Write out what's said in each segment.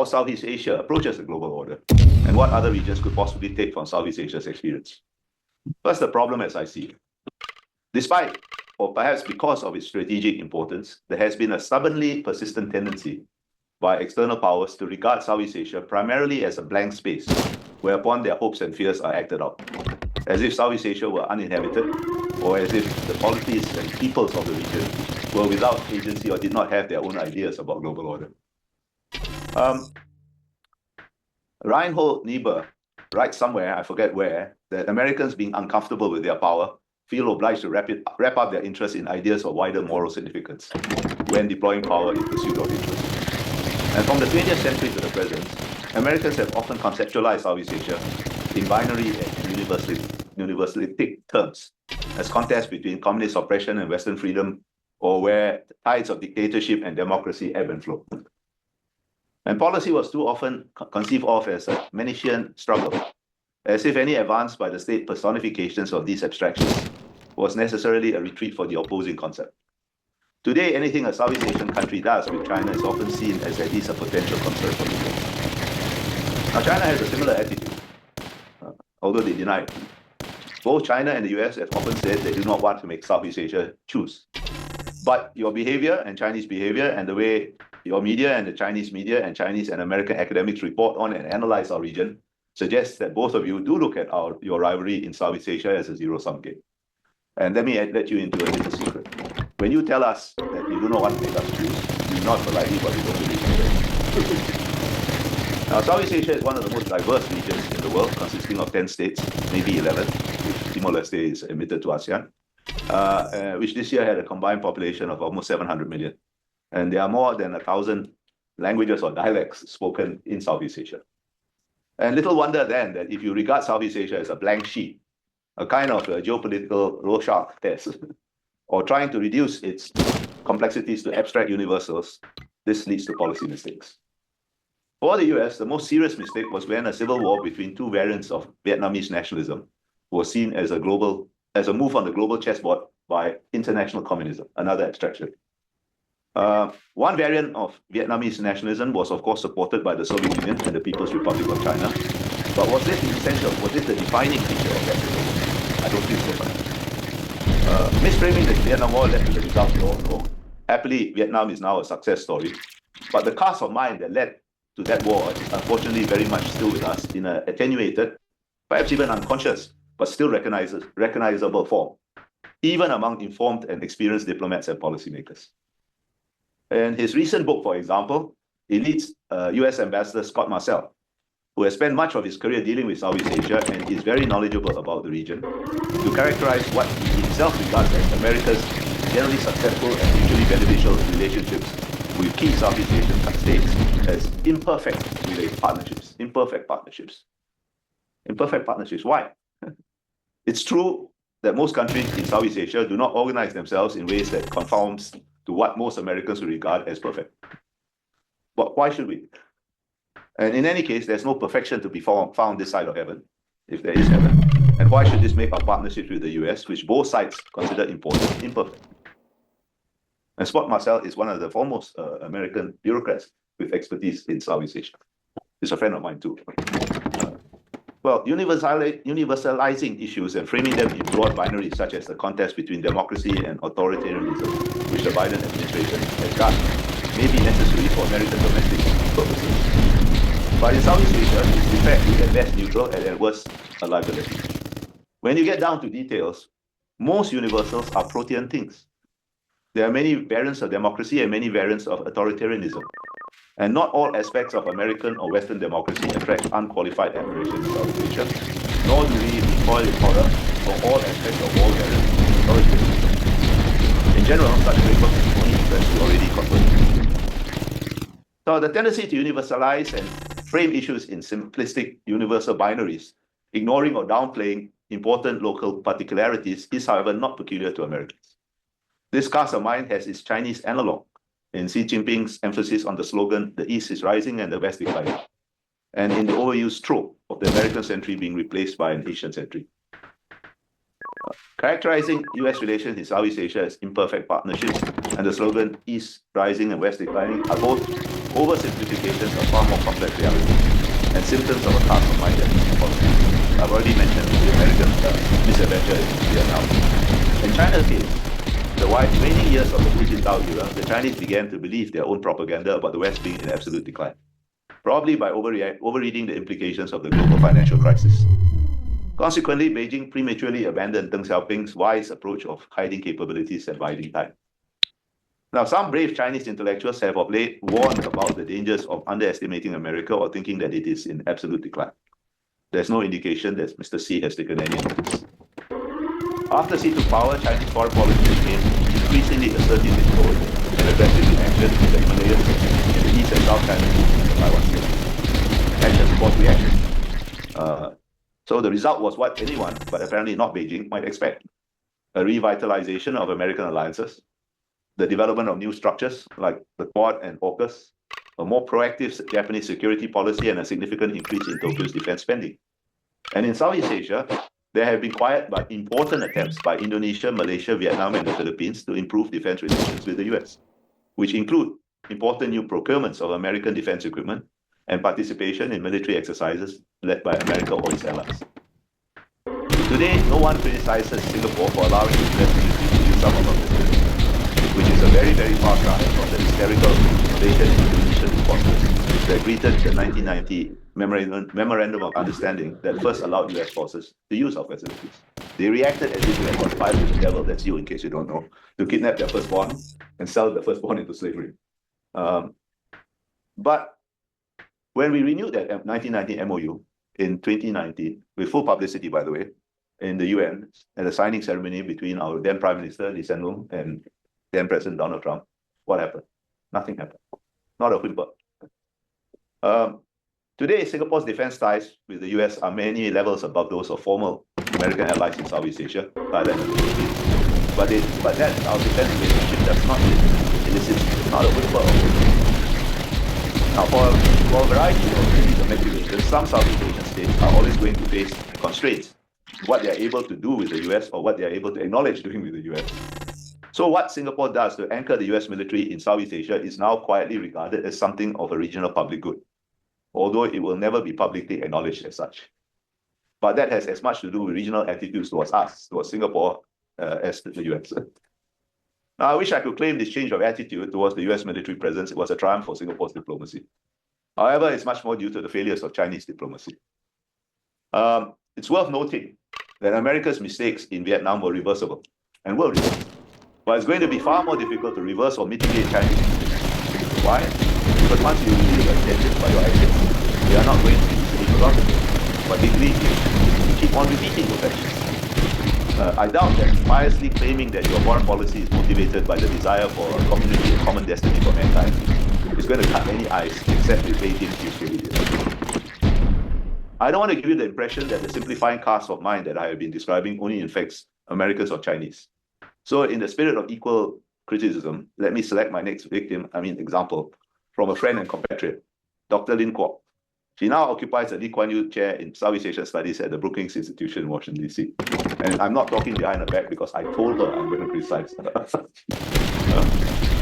how Southeast Asia approaches the global order, and what other regions could possibly take from Southeast Asia's experience. First, the problem as I see it. Despite, or perhaps because of its strategic importance, there has been a stubbornly persistent tendency by external powers to regard Southeast Asia primarily as a blank space, whereupon their hopes and fears are acted out, as if Southeast Asia were uninhabited, or as if the polities and peoples of the region were without agency or did not have their own ideas about global order. Reinhold Niebuhr writes somewhere, I forget where, that Americans being uncomfortable with their power feel obliged to wrap up their interest in ideas of wider moral significance when deploying power in pursuit of interest. And from the 20th century to the present, Americans have often conceptualized Southeast Asia in binary and universalistic terms, as contests between communist oppression and Western freedom, or where the tides of dictatorship and democracy ebb and flow. And policy was too often conceived of as a Manichean struggle, as if any advance by the state personifications of these abstractions was necessarily a retreat for the opposing concept. Today, anything a Southeast Asian country does with China is often seen as at least a potential concern for the US. Now, China has a similar attitude, although they deny it. Both China and the US have often said they do not want to make Southeast Asia choose. But your behavior and Chinese behavior and the way your media and the Chinese media and Chinese and American academics report on and analyze our region suggests that both of you do look at your rivalry in Southeast Asia as a zero-sum game. And let me let you into a little secret. When you tell us that you do not want to make us choose, you nod politely, but you don't believe it. Now, Southeast Asia is one of the most diverse regions in the world, consisting of 10 states, maybe 11, which Timor-Leste is admitted to ASEAN, which this year had a combined population of almost 700 million. And there are more than 1,000 languages or dialects spoken in Southeast Asia. And little wonder then that if you regard Southeast Asia as a blank sheet, a kind of a geopolitical Rorschach test, or trying to reduce its complexities to abstract universals, this leads to policy mistakes. For the US, the most serious mistake was when a civil war between two variants of Vietnamese nationalism was seen as a move on the global chessboard by international communism, another abstraction. One variant of Vietnamese nationalism was, of course, supported by the Soviet Union and the People's Republic of China. But was this essential? Was it the defining feature of that civil war? I don't think so. Misframing the Vietnam War led to the result we all know. Happily, Vietnam is now a success story. But the cast of mind that led to that war is unfortunately very much still with us in an attenuated, perhaps even unconscious, but still recognizable form, even among informed and experienced diplomats and policymakers. In his recent book, for example, he leads US Ambassador Scott Marcel, who has spent much of his career dealing with Southeast Asia and is very knowledgeable about the region, to characterize what he himself regards as America's generally successful and mutually beneficial relationships with key Southeast Asian states as imperfect partnerships. Imperfect partnerships. Imperfect partnerships. Why? It's true that most countries in Southeast Asia do not organize themselves in ways that conforms to what most Americans would regard as perfect. But why should we? And in any case, there's no perfection to be found this side of heaven, if there is heaven. And why should this make our partnership with the US, which both sides consider important, imperfect? And Scott Marcel is one of the foremost American bureaucrats with expertise in Southeast Asia. He's a friend of mine too. Well, universalizing issues and framing them in broad binaries, such as the contest between democracy and authoritarianism, which the Biden administration has done, may be necessary for American domestic purposes. But in Southeast Asia, it's in fact at best neutral and at worst a liability. When you get down to details, most universals are protean things. There are many variants of democracy and many variants of authoritarianism. And not all aspects of American or Western democracy attract unqualified admiration in Southeast Asia, nor do we recoil in horror for all aspects of all variants of authoritarianism. In general, such frameworks only interest the already converted. So the tendency to universalize and frame issues in simplistic universal binaries, ignoring or downplaying important local particularities, is, however, not peculiar to Americans. This cast of mind has its Chinese analog in Xi Jinping's emphasis on the slogan, "The East is rising and the West declining," and in the overused trope of the American century being replaced by an Asian century. Characterizing US relations in Southeast Asia as imperfect partnerships and the slogan, "East rising and West declining," are both oversimplifications of far more complex realities, and symptoms of a class of mind that is impossible. I've already mentioned the American misadventure in Vietnam. In China's case, the waning years of the Hu Jintao era, the Chinese began to believe their own propaganda about the West being in absolute decline, probably by overreading the implications of the global financial crisis. Consequently, Beijing prematurely abandoned Deng Xiaoping's wise approach of hiding capabilities and biding time. Now, some brave Chinese intellectuals have of late warned about the dangers of underestimating America or thinking that it is in absolute decline. There's no indication that Mr. Xi has taken any notice. After Xi took power, Chinese foreign policy became increasingly assertive in tone and aggressive in action in the Himalayas, in the East and South China Sea, and Taiwan Strait. Action supports reaction. So the result was what anyone, but apparently not Beijing, might expect. A revitalization of American alliances, the development of new structures like the Quad and AUKUS, a more proactive Japanese security policy, and a significant increase in Tokyo's defense spending. And in Southeast Asia, there have been quiet but important attempts by Indonesia, Malaysia, Vietnam, and the Philippines to improve defense relations with the US, which include important new procurements of American defense equipment and participation in military exercises led by America or its allies. Today, no one criticizes Singapore for allowing the US military to use some of our facilities, which is a very, very far cry from the hysterical Malaysian and Indonesian responses that greeted the 1990 Memorandum of Understanding that first allowed US forces to use our facilities. They reacted as if we had conspired with the devil, that's you in case you don't know, to kidnap their firstborn and sell the firstborn into slavery. But when we renewed that 1990 MOU in 2019, with full publicity, by the way, in the UN, at a signing ceremony between our then Prime Minister, Lee Hsien Loong, and then President Donald Trump, what happened? Nothing happened. Not a whimper. Today, Singapore's defense ties with the US are many levels above those of former American allies in Southeast Asia, Thailand, and the Philippines. But that our defense relationship does not elicit, not a whimper. Now, for a variety of domestic reasons, some Southeast Asian states are always going to face constraints, what they are able to do with the US or what they are able to acknowledge doing with the US. So what Singapore does to anchor the US military in Southeast Asia is now quietly regarded as something of a regional public good, although it will never be publicly acknowledged as such. But that has as much to do with regional attitudes towards us, towards Singapore, as the US. Now, I wish I could claim this change of attitude towards the US military presence. It was a triumph for Singapore's diplomacy. However, it's much more due to the failures of Chinese diplomacy. It's worth noting that America's mistakes in Vietnam were reversible and will reverse. But it's going to be far more difficult to reverse or mitigate Chinese mistakes. Why? Because once you reveal your intentions by your actions, they are not going to be easily forgotten. But you keep on repeating those actions. I doubt that piously claiming that your foreign policy is motivated by the desire for a community and common destiny for mankind is going to cut any ice except with Beijing's useful idiots. I don't want to give you the impression that the simplifying cast of mind that I have been describing only infects Americans or Chinese. So in the spirit of equal criticism, let me select my next example, from a friend and compatriot, Dr. Lin Kwok. She now occupies the Lee Kuan Yew Chair in Southeast Asian Studies at the Brookings Institution in Washington, D.C. And I'm not talking behind her back because I told her I'm going to criticize her.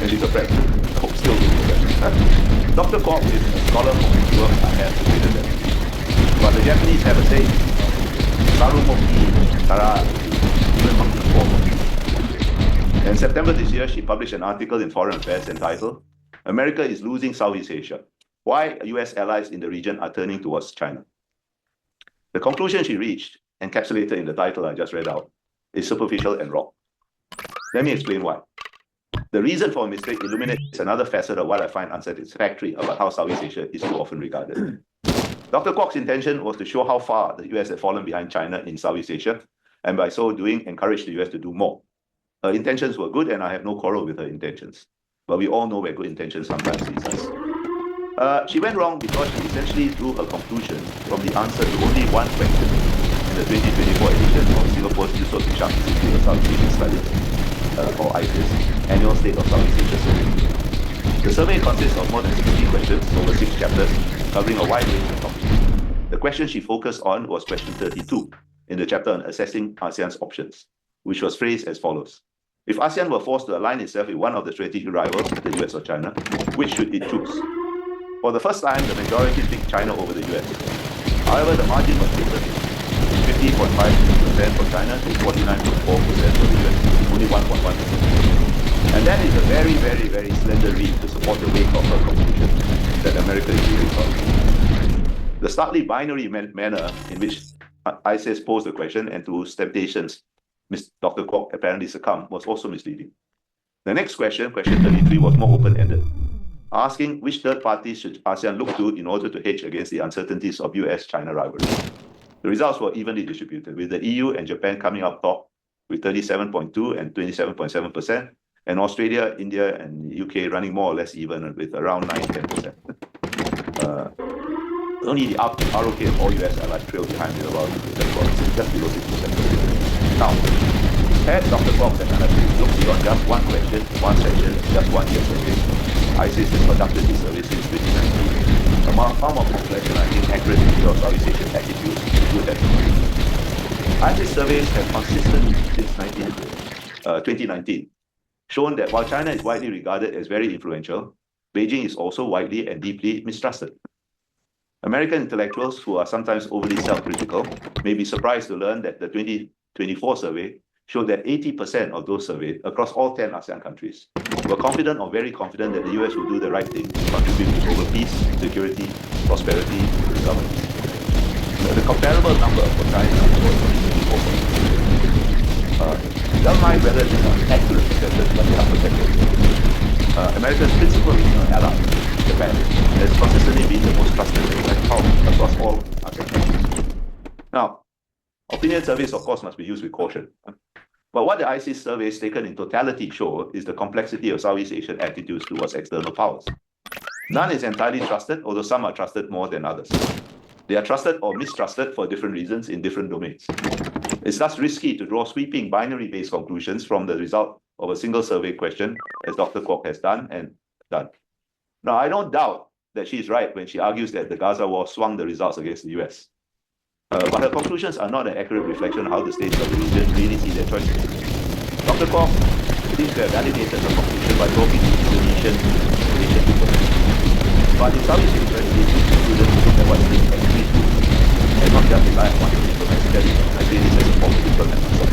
And she's a friend. I hope still being a friend. Dr. Kwok is a scholar for whose work I have to say that. But the Japanese have a saying, Sarumoki Tara In September this year, she published an article in Foreign Affairs entitled, America is losing Southeast Asia. Why US allies in the region are turning towards China. The conclusion she reached, encapsulated in the title I just read out, is superficial and wrong. Let me explain why. The reason for a mistake illuminates another facet of what I find unsatisfactory about how Southeast Asia is too often regarded. Dr. Kwok's intention was to show how far the US had fallen behind China in Southeast Asia, and by so doing, encourage the US to do more. Her intentions were good, and I have no quarrel with her intentions. But we all know where good intentions sometimes leads us. She went wrong because she essentially drew her conclusion from the answer to only one question in the 2024 edition of Singapore's Yusof Ishak Institute of Southeast Asian Studies, or ISIS, Annual State of Southeast Asia Survey. The survey consists of more than 60 questions over 6 chapters, covering a wide range of topics. The question she focused on was question 32 in the chapter on assessing ASEAN's options, which was phrased as follows. If ASEAN were forced to align itself with one of the strategic rivals, the US or China, which should it choose? For the first time, the majority picked China over the US. However, the margin was different. 50.5% for China to 49.4% for the US, only 1.1%. And that is a very, very, very slender lead to support the weight of her conclusion that America is really solid. The starkly binary manner in which ISIS posed the question and to temptations Dr. Kwok apparently succumbed was also misleading. The next question, question 33, was more open-ended, asking which third parties should ASEAN look to in order to hedge against the uncertainties of US-China rivalry. The results were evenly distributed, with the EU and Japan coming up top with 37.2% and 27.7%, and Australia, India, and UK running more or less even with around 9-10%. Only the ROK and all US allies trailed behind with about just below 6%. Now, had Dr. Kwok and analysts looked beyond just one question, one section, just 1 year survey, ISIS has conducted this survey since 2019. A far more complex and I think accurate picture of Southeast Asian attitudes would have been. ISIS surveys have consistently since 2019 shown that while China is widely regarded as very influential, Beijing is also widely and deeply mistrusted. American intellectuals who are sometimes overly self-critical may be surprised to learn that the 2024 survey showed that 80% of those surveyed across all 10 ASEAN countries were confident or very confident that the US will do the right thing to contribute to global peace, security, prosperity, and governance. The comparable number for China was 24%. Don't mind whether these are accurate percentages, but they are percentages. America's principal regional ally, Japan, has consistently been the most trusted and powerful across all ASEAN countries. Now, opinion surveys, of course, must be used with caution. But what the ISIS surveys taken in totality show is the complexity of Southeast Asian attitudes towards external powers. None is entirely trusted, although some are trusted more than others. They are trusted or mistrusted for different reasons in different domains. It's thus risky to draw sweeping binary-based conclusions from the result of a single survey question, as Dr. Kwok has done and done. Now, I don't doubt that she's right when she argues that the Gaza war swung the results against the US. But her conclusions are not an accurate reflection of how the states of the region really see their choices. Dr. Kwok seems to have validated her conclusion by talking to Indonesian people. But in Southeast Asia, it is prudent to look at what states actually do, and not just rely on what the diplomacy does. I say this as a former diplomat myself.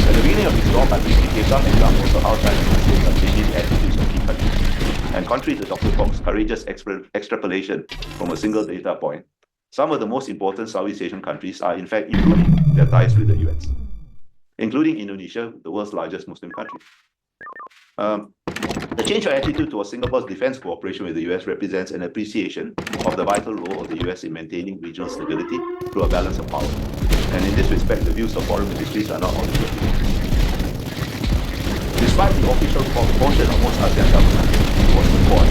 At the beginning of this talk, I briefly gave some examples of how China and states are changing the attitudes of key countries. And contrary to Dr. Kwok's courageous extrapolation from a single data point, some of the most important Southeast Asian countries are in fact improving their ties with the US, including Indonesia, the world's largest Muslim country. The change of attitude towards Singapore's defense cooperation with the US represents an appreciation of the vital role of the US in maintaining regional stability through a balance of power. And in this respect, the views of foreign ministries are not always represented. Despite the official portion of most ASEAN governments towards the Quad,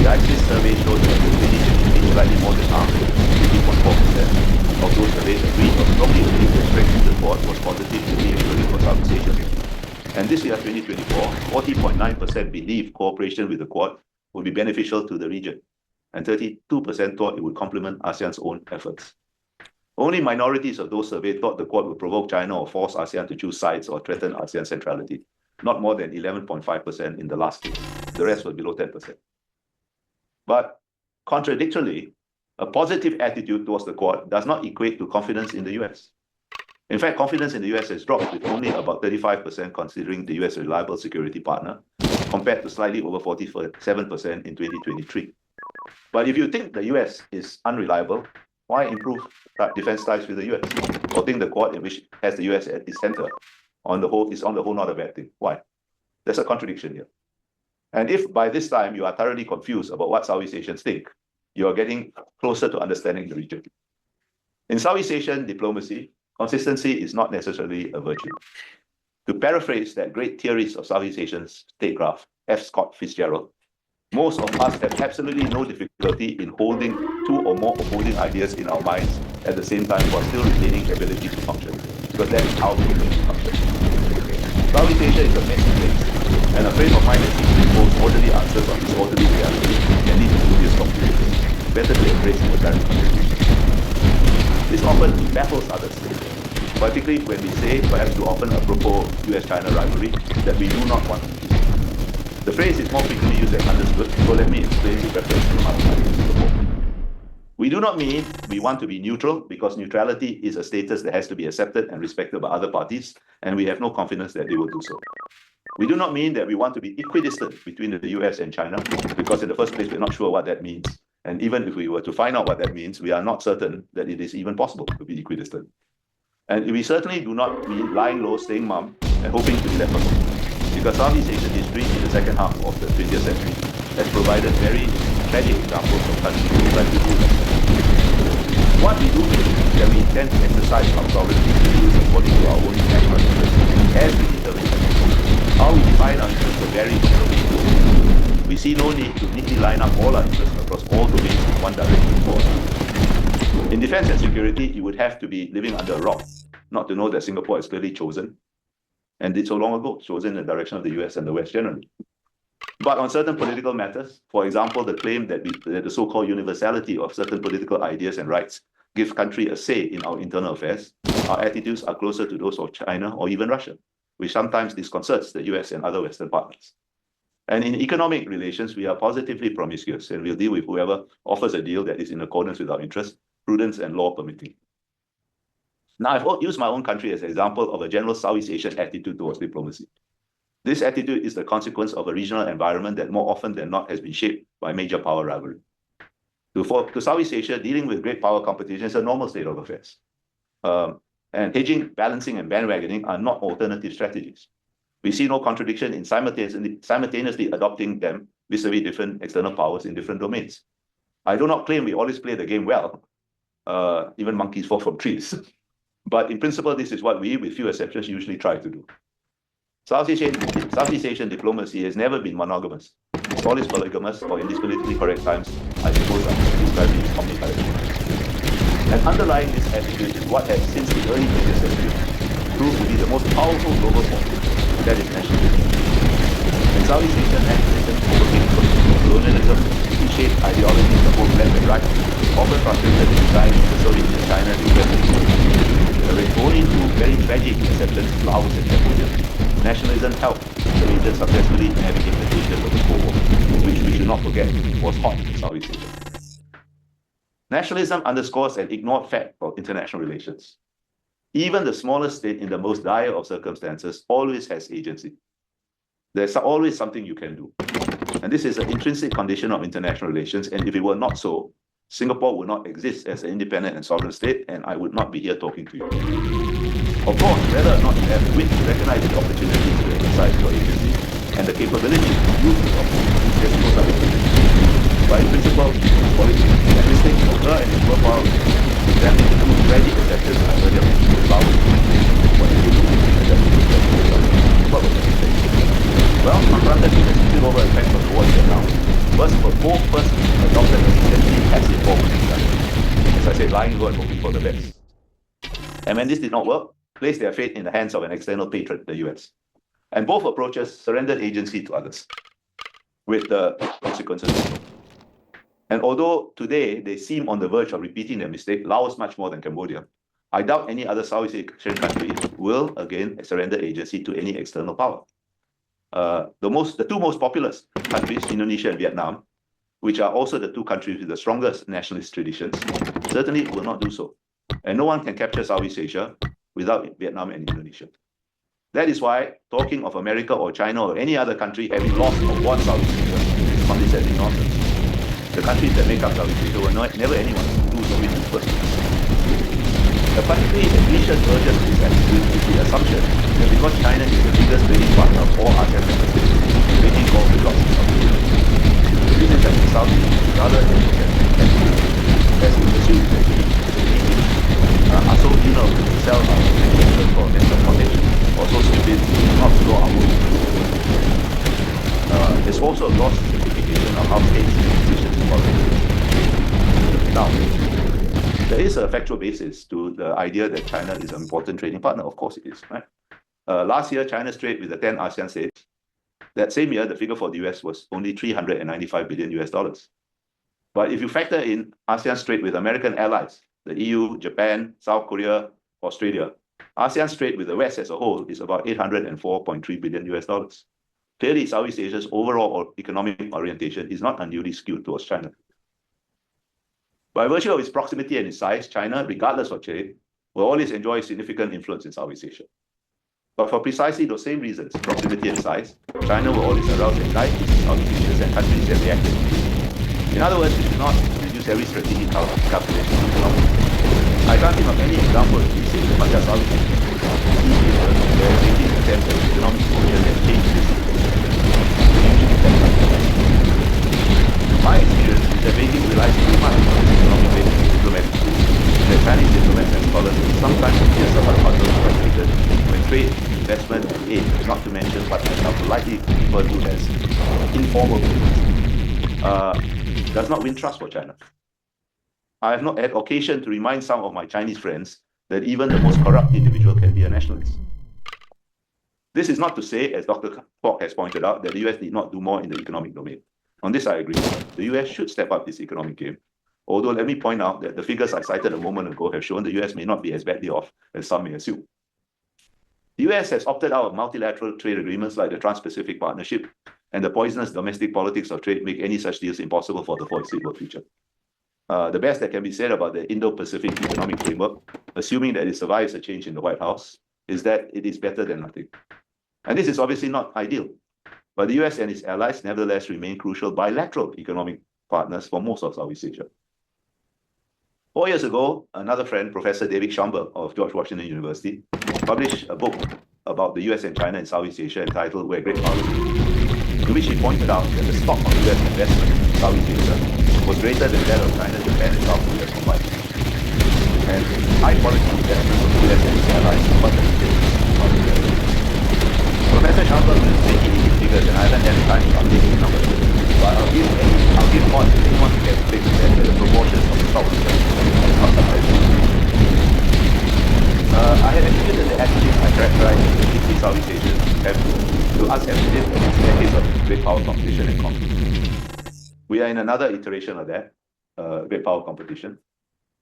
the ISIS survey showed that the 2023 slightly more than half, 50.4% of those surveyed agreed or strongly agreed that strengthening the Quad was positive to the including for Southeast Asia. And this year, 2024, 40.9% believed cooperation with the Quad would be beneficial to the region, and 32% thought it would complement ASEAN's own efforts. Only minorities of those surveyed thought the Quad would provoke China or force ASEAN to choose sides or threaten ASEAN centrality, not more than 11.5% in the last case. The rest was below 10%. But contradictorily, a positive attitude towards the Quad does not equate to confidence in the US. In fact, confidence in the US has dropped with only about 35% considering the US a reliable security partner, compared to slightly over 47% in 2023. But if you think the US is unreliable, why improve defense ties with the US? Or think the Quad, which has the US at its center, is on the whole not a bad thing? Why? There's a contradiction here. And if by this time you are thoroughly confused about what Southeast Asians think, you are getting closer to understanding the region. In Southeast Asian diplomacy, consistency is not necessarily a virtue. To paraphrase that great theorist of Southeast Asian statecraft, F. Scott Fitzgerald, most of us have absolutely no difficulty in holding two or more opposing ideas in our minds at the same time while still retaining the ability to function, because that is how we function. Southeast Asia is a messy place, and a frame of mind that seeks to impose orderly answers on this orderly reality can lead to dubious conclusions. Better to embrace the apparent contradiction. This often baffles others, particularly when we say, perhaps too often apropos US-China rivalry, that we do not want to. The phrase is more frequently used than understood, so let me explain with reference to our country, Singapore. We do not mean we want to be neutral, because neutrality is a status that has to be accepted and respected by other parties, and we have no confidence that they will do so. We do not mean that we want to be equidistant between the US and China, because in the first place, we're not sure what that means. And even if we were to find out what that means, we are not certain that it is even possible to be equidistant. And we certainly do not mean lying low, staying mum, and hoping to be left alone. Because Southeast Asian history in the second half of the 20th century has provided very tragic examples of countries who try to do that. What we do mean is that we intend to exercise our sovereignty to use according to our own national interests as we determine them. How we define our interests will vary from domain to domain. We see no need to neatly line up all our interests across all domains in one direction or another. In defense and security, you would have to be living under a rock not to know that Singapore has clearly chosen, and did so long ago, chosen the direction of the US and the West generally. But on certain political matters, for example, the claim that the so-called universality of certain political ideas and rights gives country a say in our internal affairs, our attitudes are closer to those of China or even Russia, which sometimes disconcerts the US and other Western partners. And in economic relations, we are positively promiscuous, and we'll deal with whoever offers a deal that is in accordance with our interests, prudence, and law permitting. Now, I've used my own country as an example of a general Southeast Asian attitude towards diplomacy. This attitude is the consequence of a regional environment that more often than not has been shaped by major power rivalry. To Southeast Asia, dealing with great power competition is a normal state of affairs. And hedging, balancing, and bandwagoning are not alternative strategies. We see no contradiction in simultaneously adopting them vis-a-vis different external powers in different domains. I do not claim we always play the game well. Even monkeys fall from trees. But in principle, this is what we, with few exceptions, usually try to do. Southeast Asian diplomacy has never been monogamous. It's always polygamous, or in these politically correct times, I suppose I should describe it as omnicultural. And underlying this attitude is what has, since the early 20th century, proved to be the most powerful global force, that is nationalism. And Southeast Asian nationalism overcame colonialism, reshaped ideologies of both left and right, often frustrated the design of the Soviet Union, China, and Western. There are only two very tragic exceptions, Laos and Cambodia. Nationalism helped the region successfully navigate the dangers of the Cold War, which we should not forget was hot in Southeast Asia. Nationalism underscores an ignored fact of international relations. Even the smallest state in the most dire of circumstances always has agency. There's always something you can do. And this is an intrinsic condition of international relations, and if it were not so, Singapore would not exist as an independent and sovereign state, and I would not be here talking to you. Of course, whether or not you have the wit to recognize the opportunity to exercise your agency and the capability to use the opportunity, there's no such thing. But in principle, politics, linguistics, occur and its worthwhile examining the two tragic exceptions I earlier mentioned about what do you do what was the mistake? Well, confronted with the spillover effect of the war in Vietnam, both first adopted a essentially passive form of discussion. As I said, lying low and hoping for the best. And when this did not work, placed their fate in the hands of an external patron, the US. And both approaches surrendered agency to others, with the consequences. And although today they seem on the verge of repeating their mistake, Laos much more than Cambodia, I doubt any other Southeast Asian country will again surrender agency to any external power. The two most populous countries, Indonesia and Vietnam, which are also the two countries with the strongest nationalist traditions, certainly will not do so. And no one can capture Southeast Asia without Vietnam and Indonesia. That is why talking of America or China or any other country having lost or won Southeast Asia is condescending nonsense. The countries that make up Southeast Asia were never anyone's to lose or win in the first place. The particularly ambitious version of this attitude is the assumption that because China is the biggest trading partner of all ASEAN member states, Beijing calls the shots in Southeast Asia. This is an insulting, rather than as we assume that Beijing are so keen to sell our intentions for national cottage, or so stupid not to know our own. It's also a gross simplification of how states make decisions in politics. Now, there is a factual basis to the idea that China is an important trading partner. Of course it is, right? Last year, China's trade with the 10 ASEAN states, that same year, the figure for the US was only $395 billion US. But if you factor in ASEAN's trade with American allies, the EU, Japan, South Korea, Australia, ASEAN's trade with the West as a whole is about $804.3 billion US. Clearly, Southeast Asia's overall economic orientation is not unduly skewed towards China. By virtue of its proximity and its size, China, regardless of trade, will always enjoy significant influence in Southeast Asia. But for precisely those same reasons, proximity and size, China will always arouse anxieties in Southeast Asia and countries that react. In other words, we should not reduce every strategic calculation to economics. I can't think of any example in East Asia, but just Southeast Asia, where Beijing attempts at economic exposure that change this. My experience is that Beijing relies too much on its economic-based diplomatic tools, and that Chinese diplomats and scholars sometimes appear somewhat puzzled or frustrated when trade, investment, and aid, not to mention what I now politely refer to as informal does not win trust for China. I have not had occasion to remind some of my Chinese friends that even the most corrupt individual can be a nationalist. This is not to say, as Dr. Kwok has pointed out, that the US need not do more in the economic domain. On this, I agree. The US should step up its economic game. Although, let me point out that the figures I cited a moment ago have shown the US may not be as badly off as some may assume. The US has opted out of multilateral trade agreements like the Trans-Pacific Partnership, and the poisonous domestic politics of trade make any such deals impossible for the foreseeable future. The best that can be said about the Indo-Pacific Economic Framework, assuming that it survives a change in the White House, is that it is better than nothing. And this is obviously not ideal, but the US and its allies nevertheless remain crucial bilateral economic partners for most of Southeast Asia. 4 years ago, another friend, Professor David Schomburg of George Washington University, published a book about the US and China in Southeast Asia entitled Where Great Powers Meet, in which he pointed out that the stock of US investment in Southeast Asia was greater than that of China, Japan, and South Korea combined. And high-quality investment of the US and its allies support the Professor Schomburg is making these figures, and I haven't had time to update these numbers. But I'll give more to anyone who gets fixed that the proportions of the stock is not substantial. I have attributed the attitude I characterized in the Southeast Asian to us having lived in decades of great power competition and conflict. We are in another iteration of that, great power competition.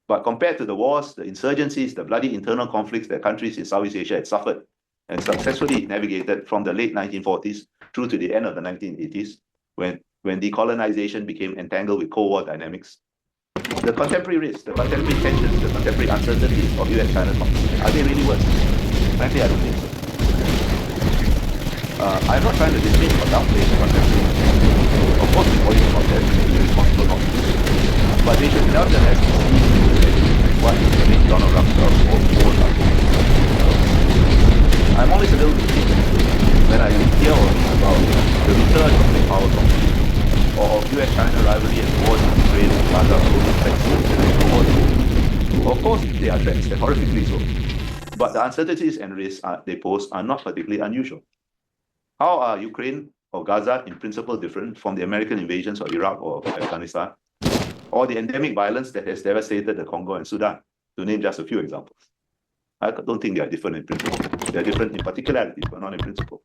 But compared to the wars, the insurgencies, the bloody internal conflicts that countries in Southeast Asia had suffered and successfully navigated from the late 1940s through to the end of the 1980s, when decolonization became entangled with Cold War dynamics, the contemporary risks, the contemporary tensions, the contemporary uncertainties of US-China conflict, are they really worse? Frankly, I don't think so. I'm not trying to dismiss or downplay the contemporary risks. Of course, we worry about them, it's responsible not to do so. But they should nevertheless be seen what made Donald Rumsfeld or I'm always a little bit when I hear about the return of great power competition, or of US-China rivalry and wars in Ukraine and Gaza posing threats to international order. Of course, they are threats, and horrifically so. But the uncertainties and risks they pose are not particularly unusual. How are Ukraine or Gaza in principle different from the American invasions of Iraq or Afghanistan, or the endemic violence that has devastated the Congo and Sudan, to name just a few examples? I don't think they are different in principle. They are different in particularities, but not in principle.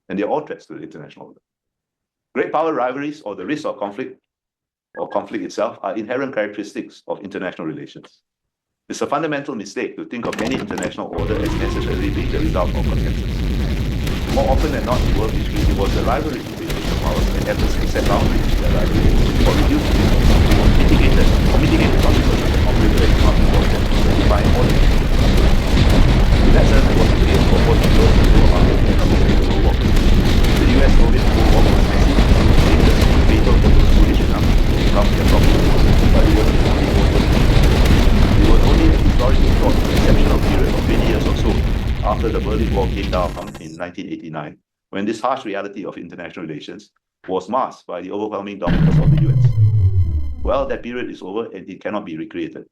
And they are all threats to the international order. Great power rivalries or the risk of conflict or conflict itself are inherent characteristics of international relations. It's a fundamental mistake to think of any international order as necessarily being the result of consensus. More often than not in world history, it was the rivalry between major powers and efforts to set boundaries to their rivalry or reduce it or mitigate the consequences of conflict that is not important to define order. In that sense, it was the case for both the US and the end of the Second World War. The US-Soviet Cold War was messy, dangerous, fatal for those foolish enough to become their property, but it was only over. It was only a historically short, exceptional period of 20 years or so after the Berlin Wall came down in 1989, when this harsh reality of international relations was masked by the overwhelming dominance of the US. Well, that period is over and it cannot be recreated.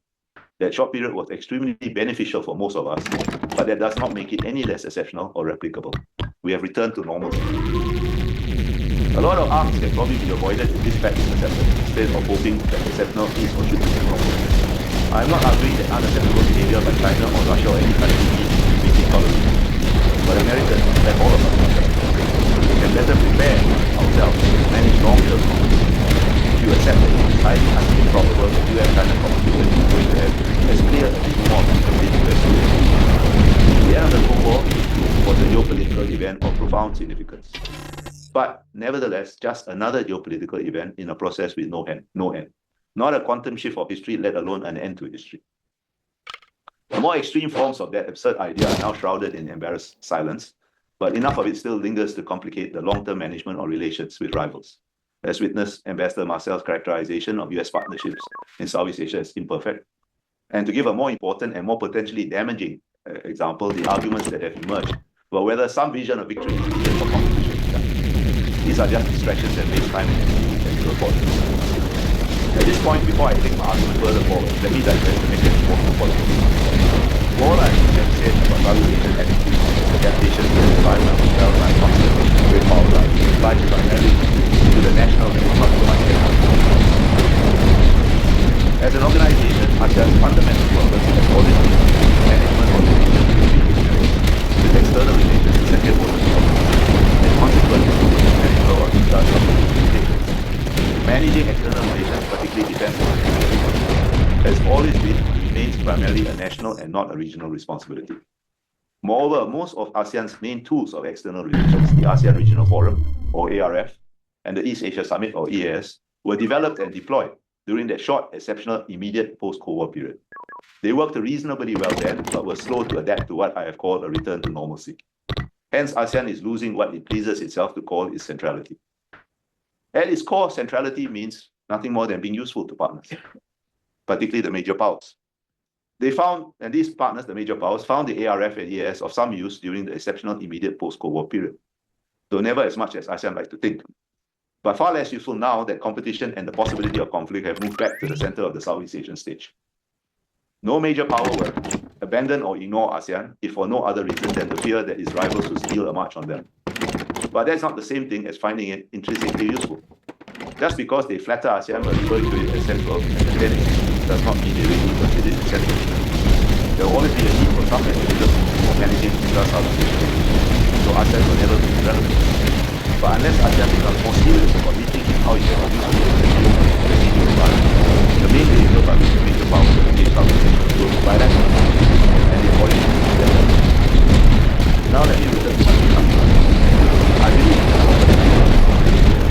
That short period was extremely beneficial for most of us, but that does not make it any less exceptional or replicable. We have returned to normalcy. A lot of harms can probably be avoided if this fact is accepted, instead of hoping that exceptional is or should be normal. I am not arguing that unacceptable behavior by China or Russia or any country needs to be tolerated. But Americans, like all of us, can better prepare ourselves to manage long-term conflicts. If you accept that it is highly improbable that US-China competition is going to have as clear as it more than US-Soviet. The end of the Cold War was a geopolitical event of profound significance. but nevertheless, just another geopolitical event in a process with no end. Not a quantum shift of history, let alone an end to history. The more extreme forms of that absurd idea are now shrouded in embarrassed silence, but enough of it still lingers to complicate the long-term management of relations with rivals. As witness Ambassador Marcel's characterization of US partnerships in Southeast Asia as imperfect. And to give a more important and more potentially damaging example, the arguments that have emerged were whether some vision of victory is needed for competition. These are just distractions that waste time and energy and report. At this point, before I take my argument further forward, let me digress to make an important point. All I have said about Southeast Asian attitudes, adaptation to the environment, health, and conflict, great power applies primarily to the national and not so much as an organization, ASEAN's fundamental purpose has always been management of the region with external relations second most important, and consequently, management of international relations. Managing external relations, particularly defense, has always been and remains primarily a national and not a regional responsibility. Moreover, most of ASEAN's main tools of external relations, the ASEAN Regional Forum, or ARF, and the East Asia Summit, or EAS, were developed and deployed during that short, exceptional, immediate post-Cold War period. They worked reasonably well then, but were slow to adapt to what I have called a return to normalcy. Hence, ASEAN is losing what it pleases itself to call its centrality. At its core, centrality means nothing more than being useful to partners, particularly the major powers. They found, and these partners, the major powers, found the ARF and EAS of some use during the exceptional immediate post-Cold War period, though never as much as ASEAN likes to think. But far less useful now that competition and the possibility of conflict have moved back to the center of the Southeast Asian stage. No major power will abandon or ignore ASEAN if for no other reason than the fear that its rivals will steal a march on them. But that's not the same thing as finding it intrinsically useful. Just because they flatter ASEAN by referring to it as central and then it does not mean they really consider it central. There will always be a need for some mechanism for managing intra-Southeast Asia. So ASEAN will never be relevant. But unless ASEAN becomes more serious about rethinking how it can produce the main behavior by which the major powers will engage Southeast Asia will be bilateral and the avoidance of together. Now let me return to my argument. I believe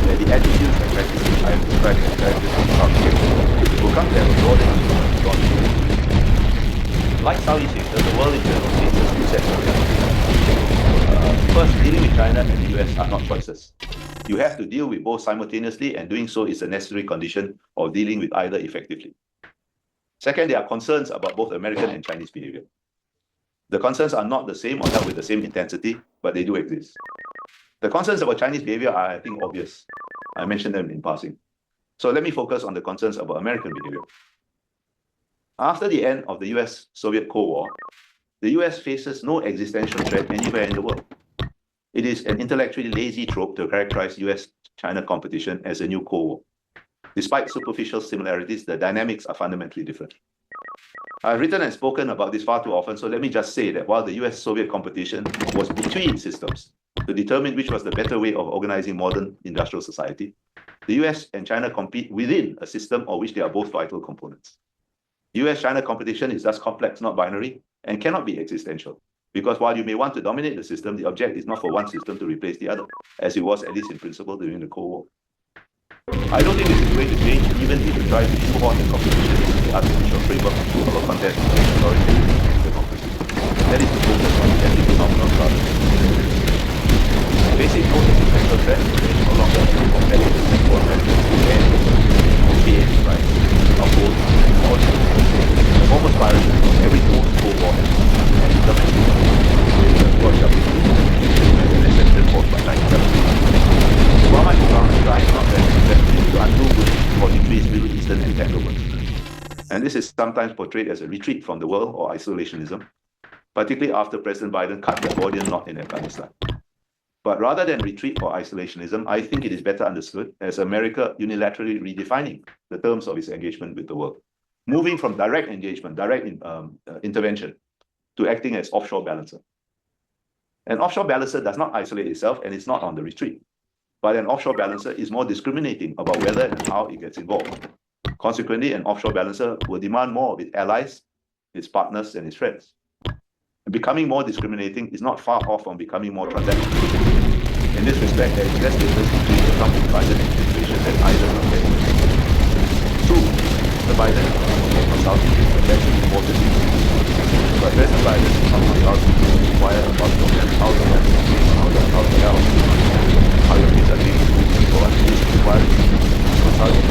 that the attitudes and practices I have described as characteristics of Southeast Asia will come to have a broader influence beyond Asia. Like Southeast Asia, the world in general faces two sets of realities. First, dealing with China and the US are not choices. You have to deal with both simultaneously, and doing so is a necessary condition of dealing with either effectively. Second, there are concerns about both American and Chinese behavior. The concerns are not the same or not with the same intensity, but they do exist. The concerns about Chinese behavior are, I think, obvious. I mentioned them in passing. So let me focus on the concerns about American behavior. After the end of the US-Soviet Cold War, the US faces no existential threat anywhere in the world. It is an intellectually lazy trope to characterize US-China competition as a new Cold War. Despite superficial similarities, the dynamics are fundamentally different. I've written and spoken about this far too often, so let me just say that while the US-Soviet competition was between systems to determine which was the better way of organizing modern industrial society, the US and China compete within a system of which they are both vital components. US-China competition is thus complex, not binary, and cannot be existential. Because while you may want to dominate the system, the object is not for one system to replace the other, as it was at least in principle during the Cold War. I don't think this is going to change even if we try to shoehorn the competition into the artificial framework of a contest between authoritarian and democracy. That is to focus on the ethical phenomenon rather than the basic no existential threat is no longer a competitive and for Americans to end the rights of both all the former spirals of every post-Cold War and intervention with the World as an essential force by 1970. Obama tries not to undo Bush's 43's Middle Eastern entanglement. And this is sometimes portrayed as a retreat from the world or isolationism, particularly after President Biden cut the Gordian knot in Afghanistan. But rather than retreat or isolationism, I think it is better understood as America unilaterally redefining the terms of its engagement with the world, moving from direct engagement, intervention, to acting as offshore balancer. An offshore balancer does not isolate itself and is not on the retreat. But an offshore balancer is more discriminating about whether and how it gets involved. Consequently, an offshore balancer will demand more of its allies, its partners, and its friends. And becoming more discriminating is not far off from becoming more transactional. In this respect, there is less difference between the Trump and Biden administration than either of them. True, Mr. Biden was consulting with the importantly, but President Biden is not consulting to inquire about the how the health, how your kids are doing in school, or what is required consulting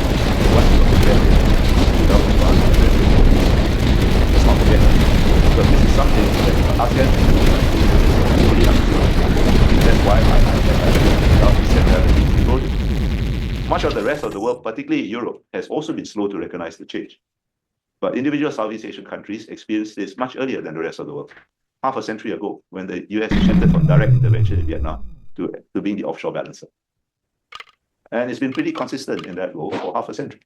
what you are prepared to help the Let's not forget that. Because this is something that ASEAN fully understood. That's why much of the rest of the world, particularly Europe, has also been slow to recognize the change. But individual Southeast Asian countries experienced this much earlier than the rest of the world. Half a century ago, when the US shifted from direct intervention in Vietnam to being the offshore balancer. And it's been pretty consistent in that role for half a century.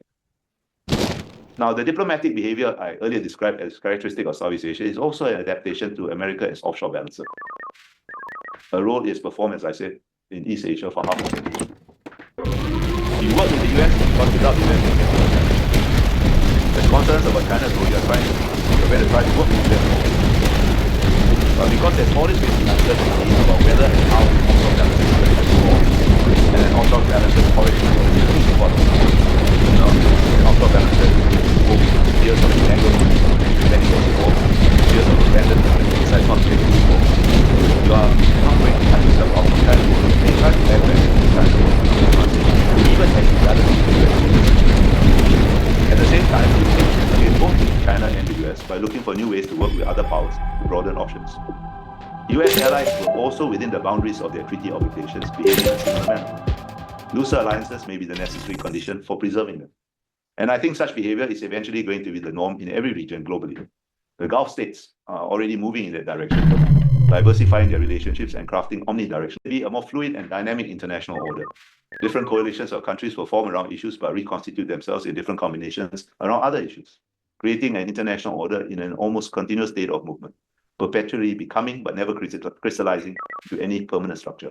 Now, the diplomatic behavior I earlier described as characteristic of Southeast Asia is also an adaptation to America as offshore balancer. A role is performed, as I said, in East Asia for half a century. You work with the US, but without the US, there's concerns about China, so you're going to try to work with them. But because there's always been uncertainty about whether and how offshore balancer is going to perform, and an offshore balancer is already offshore balancer will be fears of entangle, many years ago, fears of abandonment, besides not taking people. You are not going to cut yourself off from China. They try to add back to China, even as you balance the US. At the same time, you think against both China and the US by looking for new ways to work with other powers to broaden options. US allies were also within the boundaries of their treaty obligations behave in a similar manner. Looser alliances may be the necessary condition for preserving them. And I think such behavior is eventually going to be the norm in every region globally. The Gulf states are already moving in that direction, diversifying their relationships and crafting omnidirectionally a more fluid and dynamic international order. Different coalitions of countries will form around issues but reconstitute themselves in different combinations around other issues, creating an international order in an almost continuous state of movement, perpetually becoming but never crystallizing to any permanent structure.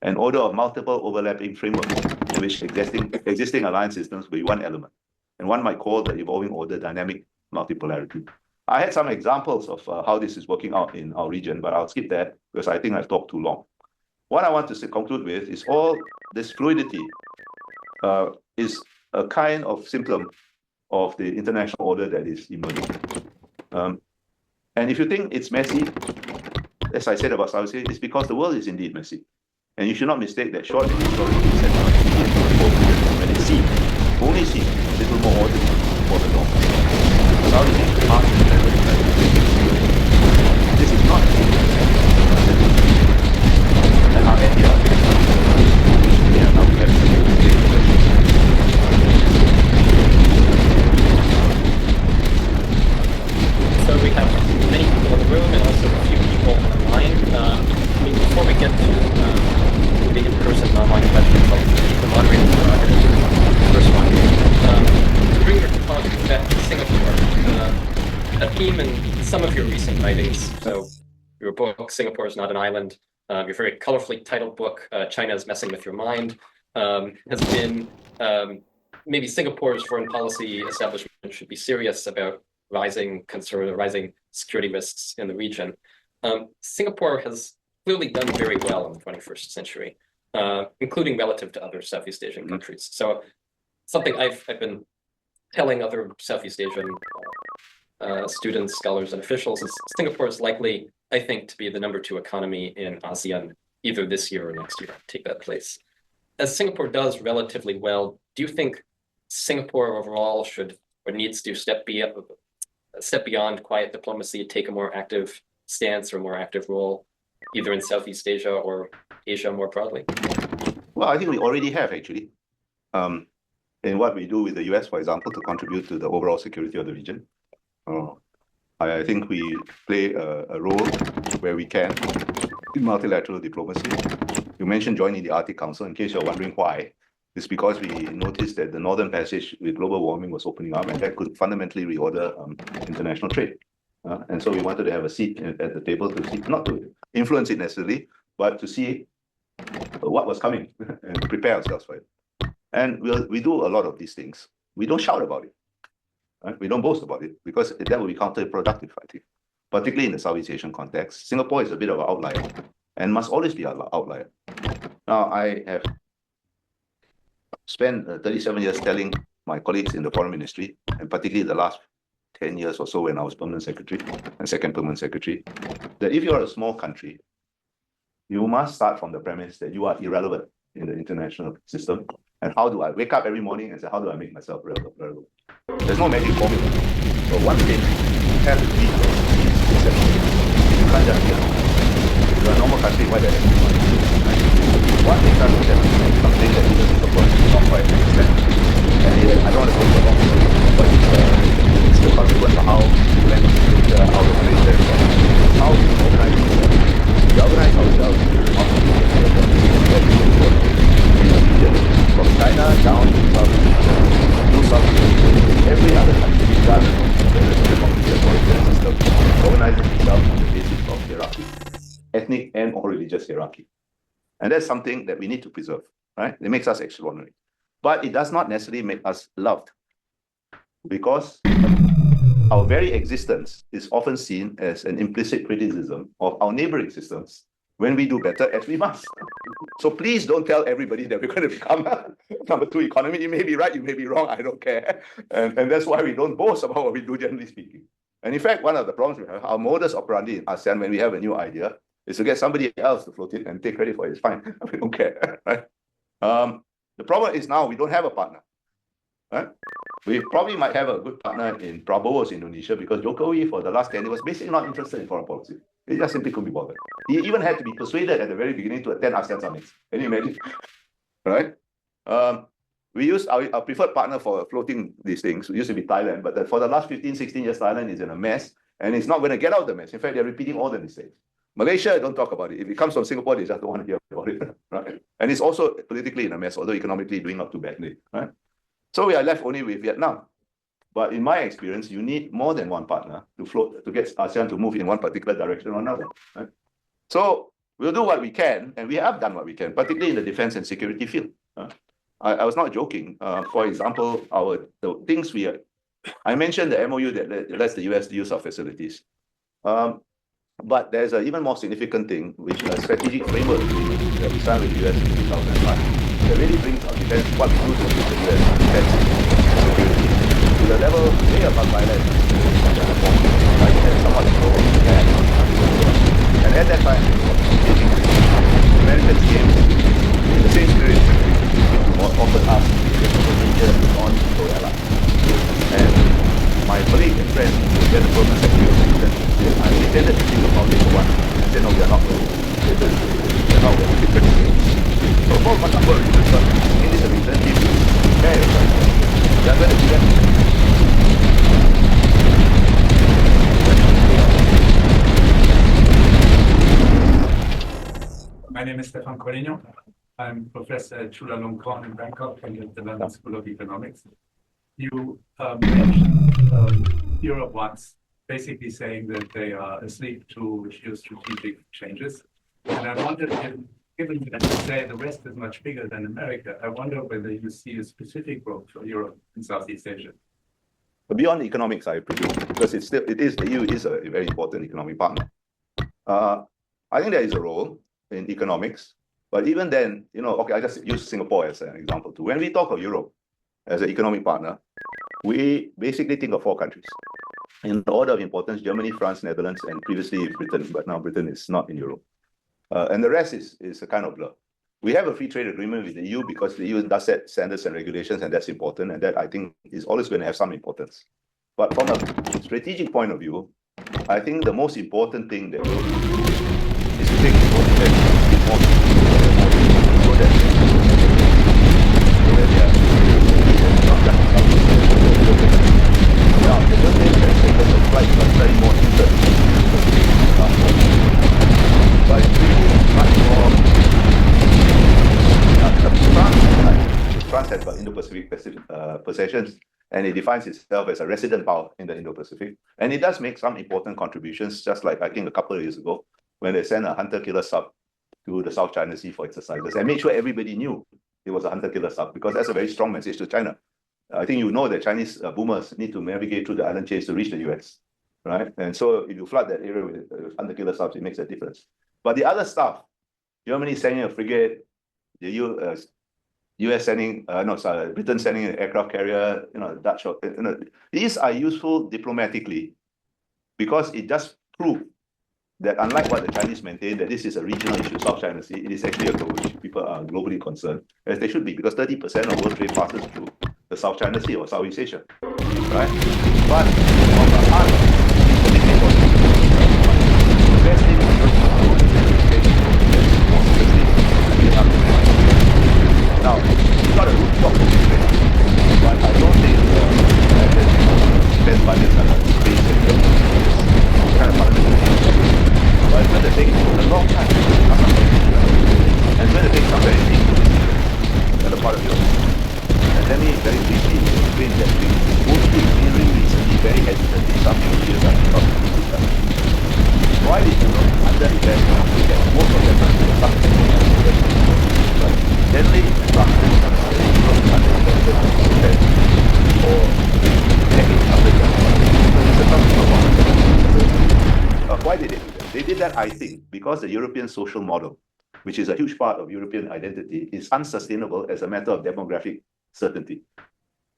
An order of multiple overlapping frameworks in which existing alliance systems will be one element, and one might call the evolving order dynamic multipolarity. I had some examples of how this is working out in our region, but I'll skip that because I think I've talked too long. What I want to conclude with is all this fluidity is a kind of symptom of the international order that is emerging. And if you think it's messy, as I said about South Asia, it's because the world is indeed messy. And you should not mistake that short and historically when it seems, only seems, a little more ordinary for the norm. South Asia is part of the This is not and our idea now we have So we have many people in the room and also a few people online. Before we get to the in-person and online questions, I'll keep the moderator the first one. To bring your talk back to Singapore, a theme in some of your recent writings, so your book, Singapore is Not an Island, your very colorfully titled book, China is Messing with Your Mind, has been maybe Singapore's foreign policy establishment should be serious about rising concern, rising security risks in the region. Singapore has clearly done very well in the 21st century, including relative to other Southeast Asian countries. So something I've been telling other Southeast Asian students, scholars, and officials is Singapore is likely, I think, to be the #2 economy in ASEAN, either this year or next year, take that place. As Singapore does relatively well, do you think Singapore overall should or needs to step beyond quiet diplomacy, take a more active stance or more active role, either in Southeast Asia or Asia more broadly? Well, I think we already have, actually. In what we do with the US, for example, to contribute to the overall security of the region. I think we play a role where we can in multilateral diplomacy. You mentioned joining the Arctic Council. In case you're wondering why, it's because we noticed that the Northern Passage with global warming was opening up, and that could fundamentally reorder international trade. And so we wanted to have a seat at the table to see, not to influence it necessarily, but to see what was coming and prepare ourselves for it. And we do a lot of these things. We don't shout about it. Right? We don't boast about it because that will be counterproductive, I think. Particularly in the Southeast Asian context, Singapore is a bit of an outlier and must always be an outlier. Now, I have spent 37 years telling my colleagues in the foreign ministry, and particularly the last 10 years or so when I was permanent secretary and second permanent secretary, that if you're a small country, you must start from the premise that you are irrelevant in the international system. And how do I wake up every morning and say, how do I make myself relevant? There's no magic formula. So one thing you have to be you can't just be if you're a normal country, why the heck you want to do it, right? One thing I look at something that even Singapore is not quite understand. And I don't want to go for long, but it's the consequence of how we went to how the Malaysia is how we organize ourselves. We organize ourselves from China down to South every other country, regardless of whether it's a computer or system, organizes itself on the basis of hierarchy, ethnic and or religious hierarchy. And that's something that we need to preserve, right? It makes us extraordinary. But it does not necessarily make us loved, because our very existence is often seen as an implicit criticism of our neighboring systems when we do better, as we must. So please don't tell everybody that we're going to become number 2 economy. You may be right, you may be wrong, I don't care. And that's why we don't boast about what we do, generally speaking. And in fact, one of the problems we have, our modus operandi in ASEAN when we have a new idea is to get somebody else to float it and take credit for it. It's fine, we don't care, right? The problem is now we don't have a partner, right? We probably might have a good partner in Prabowo's Indonesia because Jokowi for the last 10 years was basically not interested in foreign policy. He just simply couldn't be bothered. He even had to be persuaded at the very beginning to attend ASEAN summits. Can you imagine? Right? We use our preferred partner for floating these things. It used to be Thailand, but for the last 15, 16 years, Thailand is in a mess and it's not going to get out of the mess. In fact, they're repeating all the mistakes. Malaysia, don't talk about it. If it comes from Singapore, they just don't want to hear about it. Right? And it's also politically in a mess, although economically doing not too badly. Right? So we are left only with Vietnam. But in my experience, you need more than one partner to get ASEAN to move in one particular direction or another. Right? So we'll do what we can, and we have done what we can, particularly in the defense and security field. I was not joking. For example, the things I mentioned the MOU that lets the US use our facilities. But there's an even more significant thing, which is a strategic framework that we signed with the US in 2005 that really brings our defense, what we do to the US defense security to the level way above Thailand. Like somewhat lower. And at that time, the Americans came in the same spirit to offer us a major non-NATO ally. And my colleague and friend, the permanent secretary, I intended to think about it for one. I said, no, we are not going to. We are not going to. So for one number of reasons, but in this reason, if you care yourself, we are going to do that. My name is Stefan Colignon. I'm professor at Chulalongkorn in Bangkok and at the London School of Economics. You mentioned Europe once, basically saying that they are asleep to geostrategic changes. And I wondered, given that you say the West is much bigger than America, I wonder whether you see a specific role for Europe in Southeast Asia. But beyond economics, I presume, because the EU is a very important economic partner. I think there is a role in economics, but even then, okay, I just use Singapore as an example too. When we talk of Europe as an economic partner, we basically think of 4 countries. In the order of importance, Germany, France, Netherlands, and previously Britain, but now Britain is not in Europe. And the rest is a kind of blur. We have a free trade agreement with the EU because the EU does set standards and regulations, and that's important, and that I think is always going to have some importance. But from a strategic point of view, I think the most important thing that will is to take more so that now, the good thing is that the flight was very more interesting. But it's really much more. France has got Indo-Pacific possessions, and it defines itself as a resident power in the Indo-Pacific. And it does make some important contributions, just like I think a couple of years ago, when they sent a hunter-killer sub to the South China Sea for exercises and made sure everybody knew it was a hunter-killer sub, because that's a very strong message to China. I think you know that Chinese boomers need to navigate through the island chains to reach the US, right? And so if you flood that area with hunter-killer subs, it makes a difference. But the other stuff, Germany sending a frigate, US sending, Britain sending an aircraft carrier, Dutch, these are useful diplomatically because it just proved that unlike what the Chinese maintain, that this is a regional issue, South China Sea, it is actually a global issue. People are globally concerned, as they should be, because 30% of world trade passes through the South China Sea or Southeast Asia, right? But on the other, the best thing now, it's not a rooftop, but I don't think defense budgets are based in kind of fundamental. But it's going to take a long time. And it's going to take some very deep that are part of Europe. And let me very briefly explain that thing. Mostly really recently very hesitant in some European countries. Why did Europe under-invest in that? Most of them are some but generally, Europe under-invested in defense for decades after that. Why did they do that? They did that, I think, because the European social model, which is a huge part of European identity, is unsustainable as a matter of demographic certainty.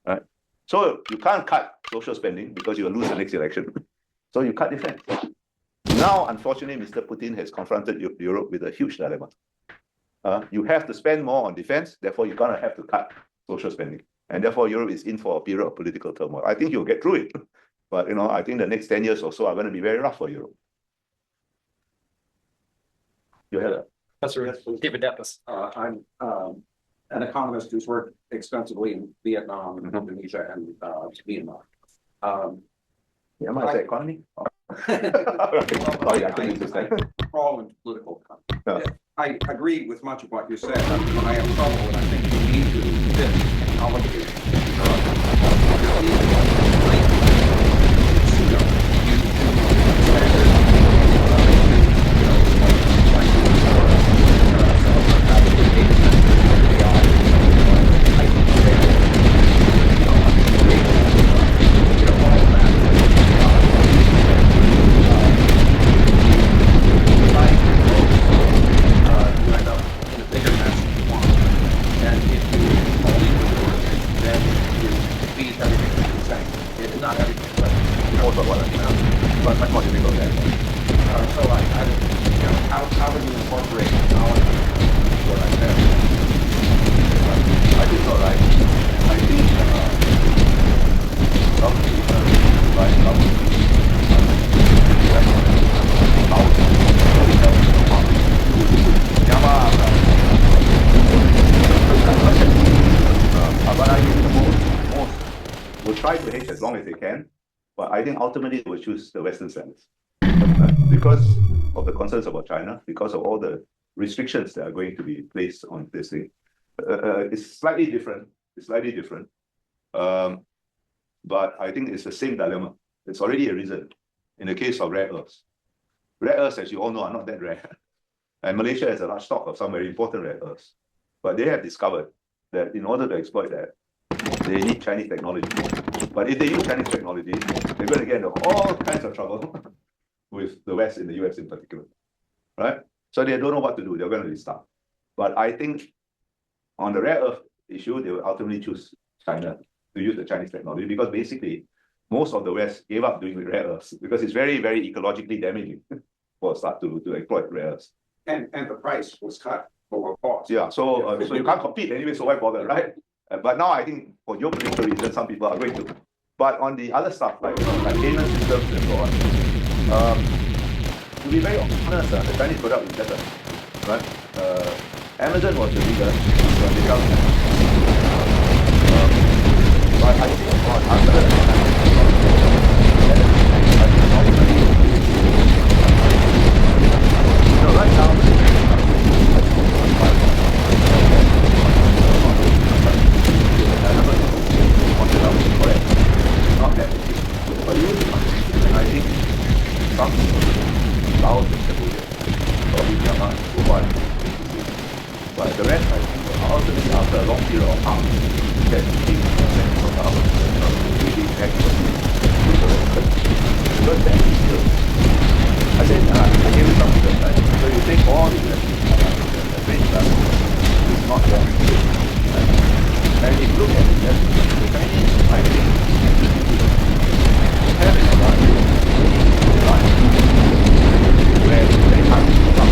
Right? So you can't cut social spending because you will lose the next election. So you cut defense. Now, unfortunately, Mr. Putin has confronted Europe with a huge dilemma. You have to spend more on defense, therefore you're going to have to cut social spending. And therefore Europe is in for a period of political turmoil. I think you'll get through it. But I think the next 10 years or so are going to be very rough for Europe. You had a Professor David Dappus. I'm an economist who's worked extensively in Vietnam, and Indonesia, and Myanmar. Am I the economy? All in political economy. I agree with much of what you said. I have trouble, and I think we need to fit technology. How would you incorporate technology? What I said. I think all right. I think some but I think most will try to hedge as long as they can, but I think ultimately they will choose the Western standards. Because of the concerns about China, because of all the restrictions that are going to be placed on this thing. It's slightly different. But I think it's the same dilemma. It's already arisen in the case of rare earths. Rare earths, as you all know, are not that rare. And Malaysia has a large stock of some very important rare earths. But they have discovered that in order to exploit that, they need Chinese technology. But if they use Chinese technology, they're going to get into all kinds of trouble with the West in the US in particular, right? So they don't know what to do. They're going to restart. But I think on the rare earth issue, they will ultimately choose China to use the Chinese technology because basically most of the West gave up doing with rare earths because it's very, very ecologically damaging for a start to exploit rare earths. And the price was cut for cost. Yeah, so you can't compete anyway, so why bother, right? But now I think for geopolitical reasons, some people are going to. But on the other stuff, like payment systems and so on, to be very honest, the Chinese product is better, right? Amazon was the leader, but I think on right now, not that but I think some Laos and Cambodia, probably Myanmar, one. But the rest, I think, ultimately after a long period of harm, that 80% of our really expertise because that is still. I said, I gave you some figures, right? So you take all the range is not look at it, the Chinese, I think, have an advantage in life where it's very hard to keep up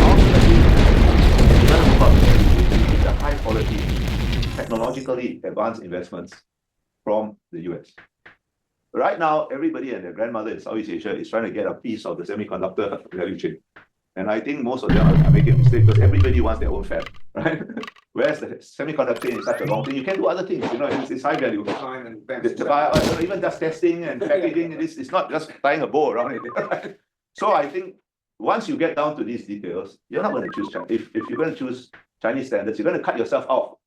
ultimately, you got to move up there. You need the high quality, technologically advanced investments from the US. Right now, everybody and their grandmother in Southeast Asia is trying to get a piece of the semiconductor value chain. And I think most of them are making a mistake because everybody wants their own fab, right? Whereas the semiconductor chain is such a long thing, you can do other things, it's high value. Even just testing and packaging, it's not just tying a bow around it. Right? So I think once you get down to these details, you're not going to choose China. If you're going to choose Chinese standards, you're going to cut yourself out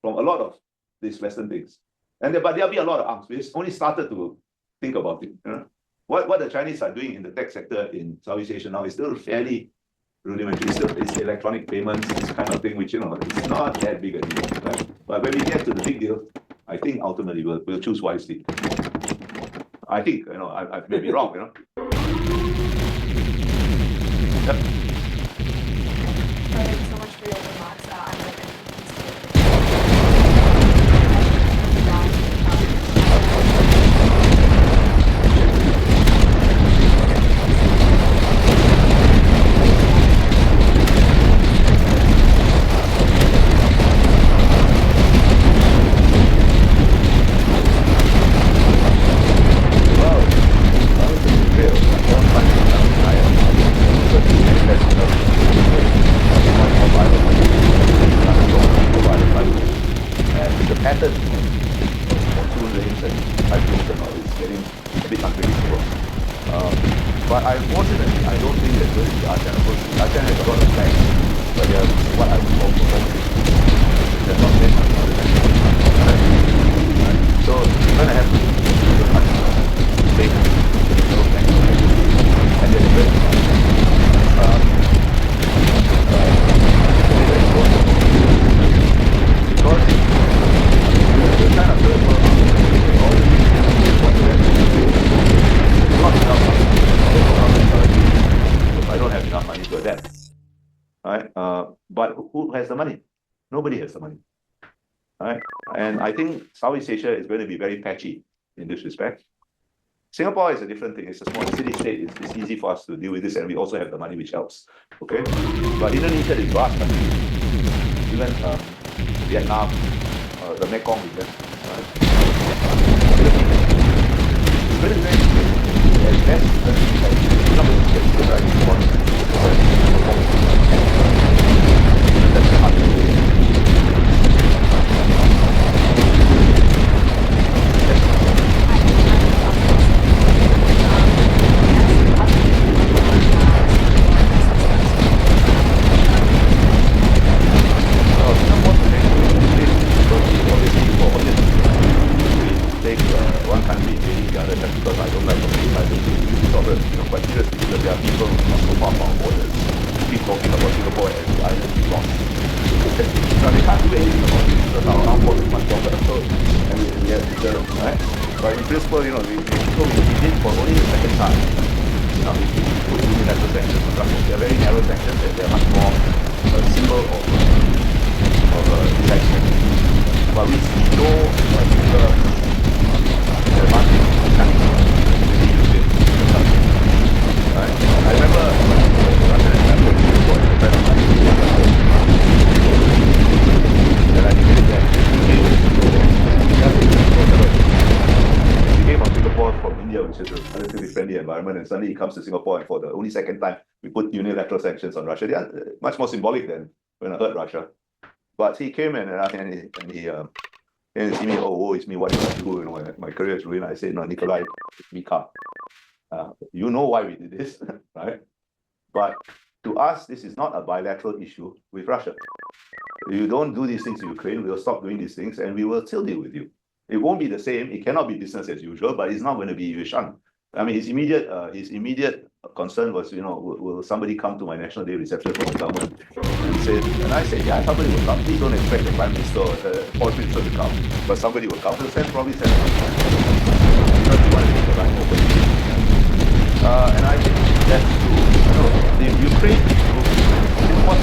from a lot of these Western things. But there'll be a lot of arms. We only started to think about it. What the Chinese are doing in the tech sector in Southeast Asia now is still fairly rudimentary. It's electronic payments, this kind of thing, which it's not that big a deal. Right? But when we get to the big deal, I think ultimately we'll choose wisely. I think, I may be wrong, Yep. Thank you so much for your remarks. I'm Magel. But unfortunately, I don't think there's going to be ASEAN approach. ASEAN has a lot of plans, but they're what I would call performative. They're not meant to be. So you're going to have to take and then because the kind of third world not enough money. I don't have enough money to adapt. Right? But who has the money? Nobody has the money. Right? And I think Southeast Asia is going to be very patchy in this respect. Singapore is a different thing. It's a small city state. It's easy for us to deal with this, and we also have the money, which helps. Okay, but Indonesia is vast country. Even Vietnam, the Mekong region. Right? It's very, very at best, not going to get the right response. That's the hard thing. One country really the other because I don't like I don't think it's sort of quite seriously because there are people not so far from our borders keep talking about Singapore as the island we lost. Now they can't do anything about it because our armed forces is much stronger. So and we have deterrence, right? But in principle, we did for only the second time. We put unilateral sanctions on Russia. They are very narrow sanctions and they are much more a symbol of election. But we see no particular advantage in China. Right? I remember Russia and America before the friend of mine that I did that. He came from Singapore from India, which is a relatively friendly environment, and suddenly he comes to Singapore, and for the only second time we put unilateral sanctions on Russia. They are much more symbolic than when I heard Russia. But he came and he see me, oh, it's me, what did I do? My career is ruined. I said, no, Nikolai, be calm. You know why we did this, right? But to us, this is not a bilateral issue with Russia. You don't do these things in Ukraine, we'll stop doing these things and we will still deal with you. It won't be the same, it cannot be business as usual, but it's not going to be Yushang. I mean, his immediate concern was, will somebody come to my National Day reception from the government? And I said, yeah, somebody will come. Please don't expect the Prime Minister or the Foreign Minister to come, but somebody will come. They'll probably send because we want to make the line open. And I think that's true. The Ukraine issue is what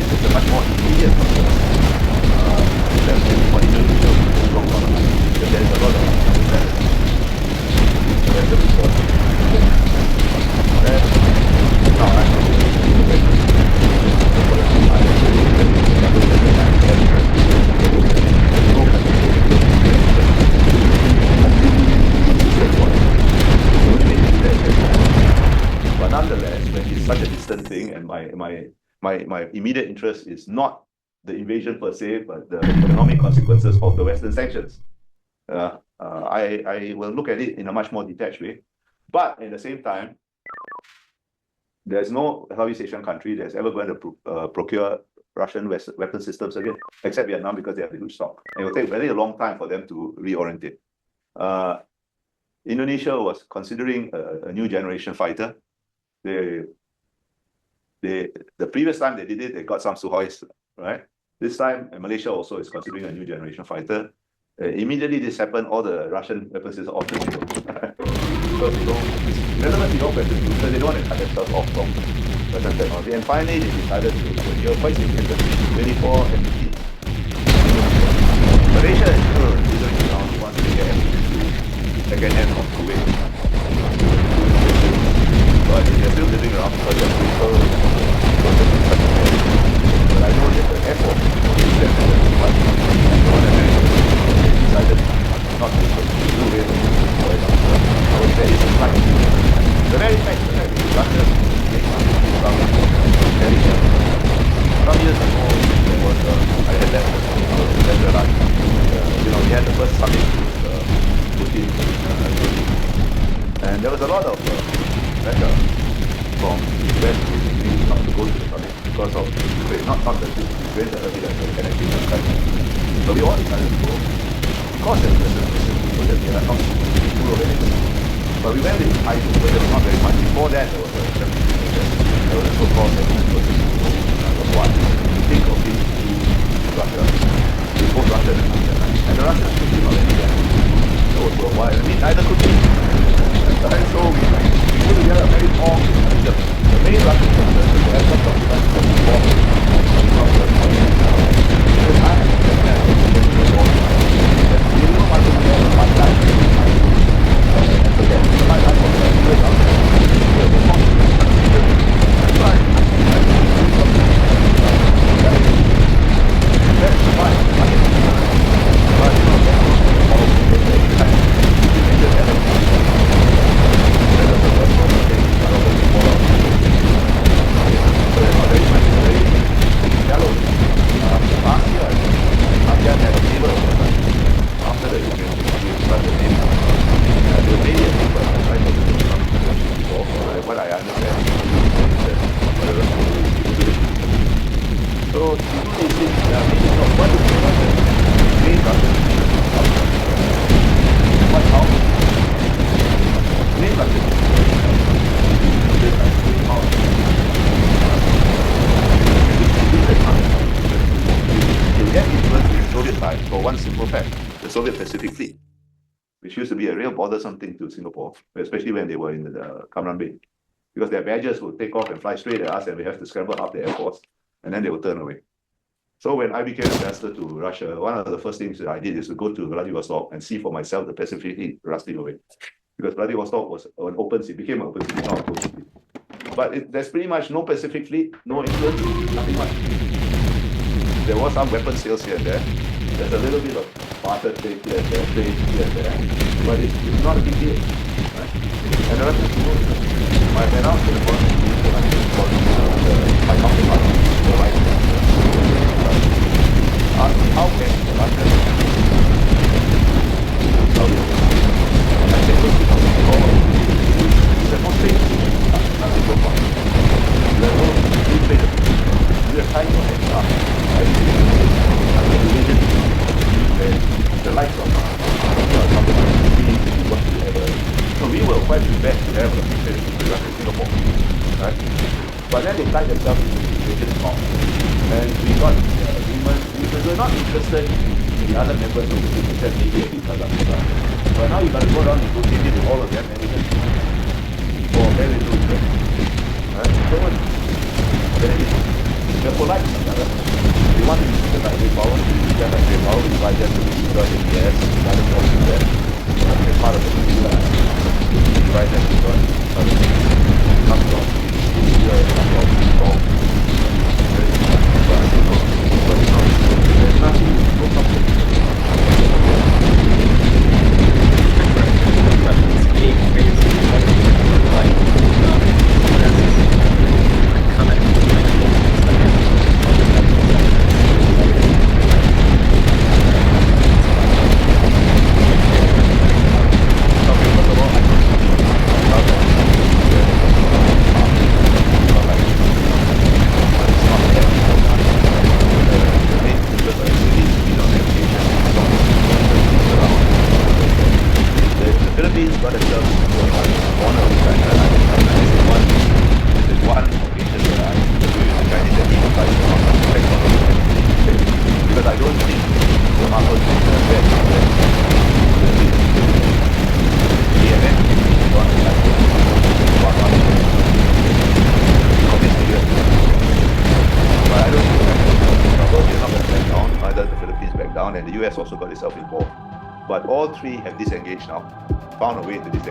this is a much more immediate concern. Than for Indonesia, long run. Because there is a lot of imbalance. That's the result. Now, but nonetheless, when it's such a distant thing, and my immediate interest is not the invasion per se, but the economic consequences of the Western sanctions. I will look at it in a much more detached way. But at the same time, there's no Southeast Asian country that's ever going to procure Russian weapon systems again, except Vietnam, because they have a huge stock. And it will take very a long time for them to reorientate. Indonesia was considering a new generation fighter. The previous time they did it, they got some Suhois, right? This time, Malaysia also is considering a new generation fighter. Immediately this happened, all the Russian weapons systems off the table. Because it's relevant to your question, because they don't want to cut themselves off from Western technology. And finally, they decided to procure quite significantly 24 MPs. Malaysia is still considering around once they get second hand of Kuwait. But they're still living around because they're critical. But I know that the airport is definitely one decided not to do it. I would say it's a flight. The very fact that Russia some years ago, there was I had that we had the first summit with Putin, and there was a lot of pressure from West not to go to the summit because of Ukraine, not the Ukraine that earlier can actually have. So we all decided to go. Of course, there was people that they are not full of anything. But we went with high school, but there was not very much. Before that, there was a there was a so-called was one. Think of it to Russia. It's both Russia and Russia. And the Russians could not any that. That was for a while. I mean, neither could we. And so we put together a very long, the main Russian concern is the aircraft documents from the war. Because I have to get that you know what to do one time. And so then, my life was like, you know, that's fine. But you know, after the Ukraine started in the media people are trying to do something before, what I understand is so to do these things, maybe not what is the main Russian what how main Russian you get influence in Soviet times for one simple fact, the Soviet Pacific Fleet, which used to be a real bothersome thing to Singapore, especially when they were in the Cam Ranh Bay, because their badges would take off and fly straight at us and we have to scramble up the airports and then they would turn away. So when I became ambassador to Russia, one of the first things that I did is to go to Vladivostok and see for myself the Pacific Fleet rusting away. Because Vladivostok was an open sea, became an open sea, not a closed sea. But there's pretty much no Pacific Fleet, no influence, nothing much. There was some weapon sales here and there. There's a little bit of barter trade here and there, but it's not a big deal. Right? And the Russians know it. My announcement was my counterpart, the right. How can the Russians I say look because there's no trade, nothing so far. There's no free trade. We are trying to have the likes of so we were quite prepared to have a future in Singapore, right? But then they tied themselves into the situation wrong. And we got agreement, we were not interested in the other members of the group, except maybe in Kazakhstan. But now you got to go around negotiating with all of them and even for very little interest. Right? So what? They're polite to each other. They want to be treated like great power, we treat them like great power, we invite them to join the ES, invite them to all do that. It's part of the deal. We invite them to join other things. Come to our here, come to our talk. But I say no, but it's not. There's nothing, no conflict. Philippines got themselves into a corner of China. This is one occasion where I agree with the Chinese that people try to protect on because I don't think the market is very DMN is one of but I don't think China is not going to back down, neither the Philippines back down, and the US also got itself involved. But all three have disengaged now, found a way to disengage.